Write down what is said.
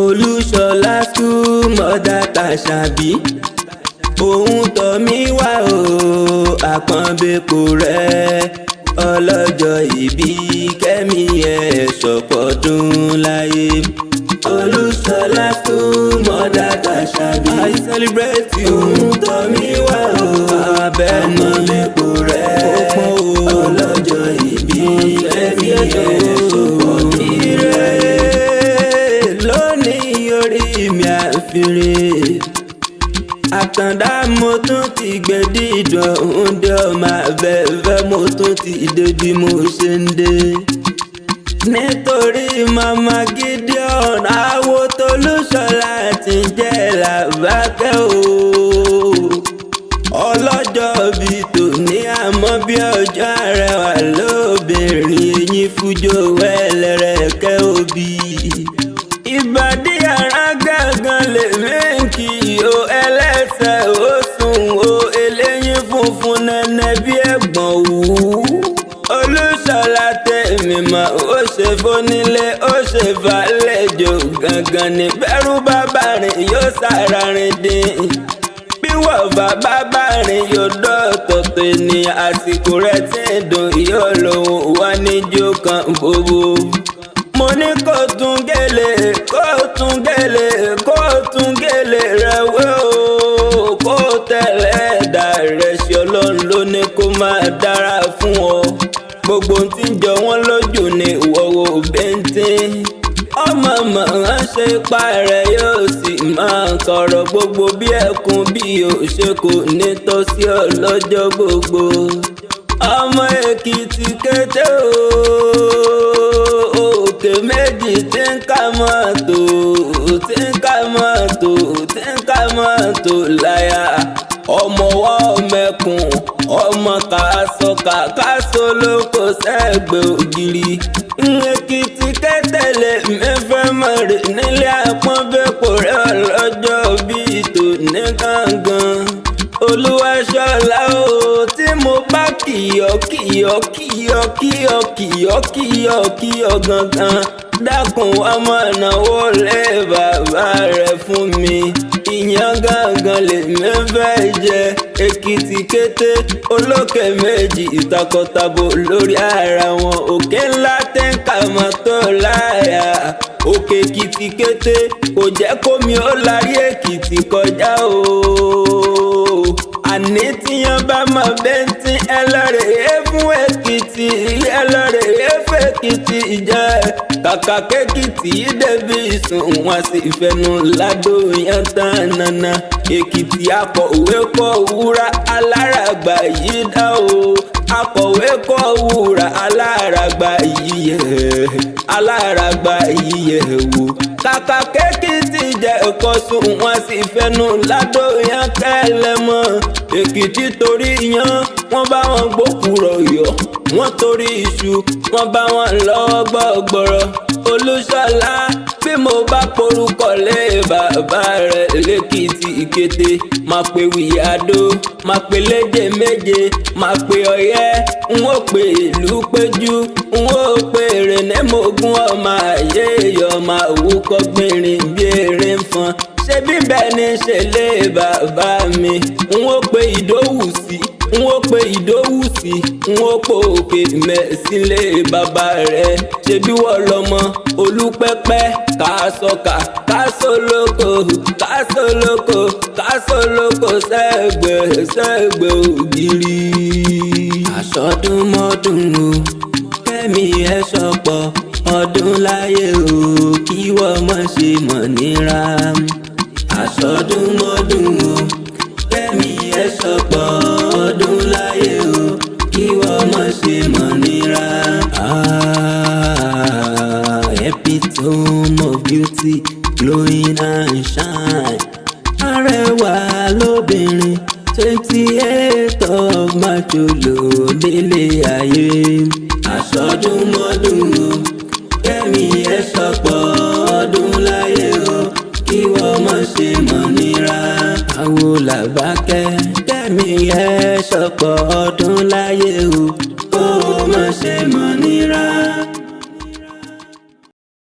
Olúṣọlá school mother Tàṣàbí òun tọ́ mi wá o àpọ́nbẹ́pọ̀ rẹ̀ ọlọ́jọ́ ìbí kẹ́mi ẹ̀ ṣọ̀pọ̀dún láyé. Olúṣọlá school mother Tàṣàbí I celebrate you òun tọ́ mi wá o àpọ́nbẹ́pọ̀ rẹ̀ ọlọ́jọ́ ìbí kẹ́mi ẹ̀ ṣọ̀pọ̀dún láyé. Lónìí orí mi àfirè àtàndá mo tún ti gbé dídùn òǹdè ọmọ abẹ́fẹ́ mo tún ti dé bí mo ṣe ń dé. Nítorí mama Gideon àwo Tolúṣọlá ti jẹ́ Làbákẹ́ o. Ọlọ́jọ́ bíi tòní àmọ́ bí ọjọ́ arẹwà lóbìnrin eyín fújò wẹ́lẹ́rẹ́kẹ́ òbí. Ìbàdí ara gángan lè méǹkì o ẹlẹ́sẹ̀ ó sùn o eléyín funfun nẹ́nẹ́ bí ẹ̀gbọ́n wù. Olúṣọlá tèmi mọ̀ ó ṣe fónílé ó ṣe fàlejò gangan ní bẹ́rù bàbá rìn yóò sára rìn dín. Bí wọ́n bàbá rìn yóò dọ́tọ̀tọ̀ ní àsìkò rẹ̀ tí ń dùn yóò lòun wá níjó kan gbogbo. Mo ní kó tún gèlè rẹ̀ wé o kó tẹ̀lé ẹ̀dá rẹ̀ ṣe Ọlọ́run ló ní kó máa dára fún ọ. Gbogbo tí ń jọ wọ́n lójú ni ìwọ̀wọ̀ bẹ́ńtín. Ọmọ màá ṣe ipa rẹ̀ yóò sì máa kọ̀rọ̀ gbogbo bí ẹkún bí òṣè kò ní tọ́ sí ọ lọ́jọ́ gbogbo. Ọmọ Èkìtì kété o òkè méjì tí ń ká mọ́tò láyà. Ọmọ wa mẹ́kùn ọmọ kàásọ̀kà káṣọ lóko sẹ́gbẹ̀ ògiri. Èkìtì kẹ́tẹ̀lẹ̀ mẹ́fẹ́ mọ̀rẹ̀ nílé àpọ́nbẹ́pọ̀ rẹ̀ ọlọ́jọ́ bíi tòní gángan. Olúwaṣọlá o tí mo bá kíyọ̀ gangan dákun wá máa náwó lé bàbá rẹ̀ fún mi. Ìyàn gangan lè mẹ́fẹ́ jẹ Èkìtì kété olókè méjì ìtakọ̀tabo lórí ara wọn. Òkè ńlá tẹ́ǹkà mọ́ tó láyà. Òkè Èkìtì kété kò jẹ́ kómi ó larí Èkìtì kọjá o. Àní tíyan bá mọ bẹ́ntì ẹlọ́rẹ̀ẹ́ fún Èkìtì ẹlọ́rẹ̀ẹ́ fún Èkìtì jẹ́. Kàkà k'Èkìtì débi ìsùn wọn sì fẹnu ládò yẹn tán nana. Èkìtì akọ̀wé kọ wúrà aláràgbà yìí dá o. Akọ̀wé kọ wúrà aláràgbà yìí yẹ̀ wò. Kàkà k'Èkìtì jẹ́ ìkọ̀sùn wọn sì fẹnu ládò yẹn kẹ́lẹ́ mọ́. Èkìtì torí yan wọ́n bá wọn gbókùrọ̀ yọ. Wọ́n torí iṣu wọ́n bá wọn lọ́wọ́ gbọ́gbọ́rọ̀. Olúṣọlá bí mo bá porúkọ lé bàbá rẹ̀ l'Èkìtì kété. Máa pe Wíyàdó máa pe léje méje máa pe Ọ̀yẹ́ n ó pe ìlú péjú n ó pe Rẹ̀nẹ́ Mógún ọmọ ayé yọ máa wúkọ́ gbìnrín bí eré ń fọn. Ṣé bíbẹ̀ ni ṣe lé bàbá mi n ó pe Ìdòwú sí n ó pe Ìdòwú sí n ó po Òkè Mẹ́sílé bàbá rẹ̀. Ṣé bí wọ́n lọ́mọ Olúpẹ́pẹ́ kàásọ̀kà kásọ̀lókò sẹ́gbẹ̀ ògiri. Àṣọdúnmọ́dún o kẹ́mi ẹ̀ ṣọ̀pọ̀ ọdún láyé o kí wọ́n má ṣe mọ̀ níra. Àṣọdúnmọ́dún o kẹ́mi ẹ̀ ṣọ̀pọ̀ ọdún láyé o kí wọ́n má ṣe mọ̀ níra. Epitome of beauty glowing and shine. Arẹwà lóbìnrin 28th of March olódélé ayé. Àṣọdúnmọ́dún o kẹ́mi ẹ̀ ṣọ̀pọ̀ ọdún láyé o kí wọ́n má ṣe mọ̀ níra. Àwo Làbákẹ́ kẹ́mi ẹ̀ ṣọ̀pọ̀ ọdún láyé o kó má ṣe mọ̀ níra.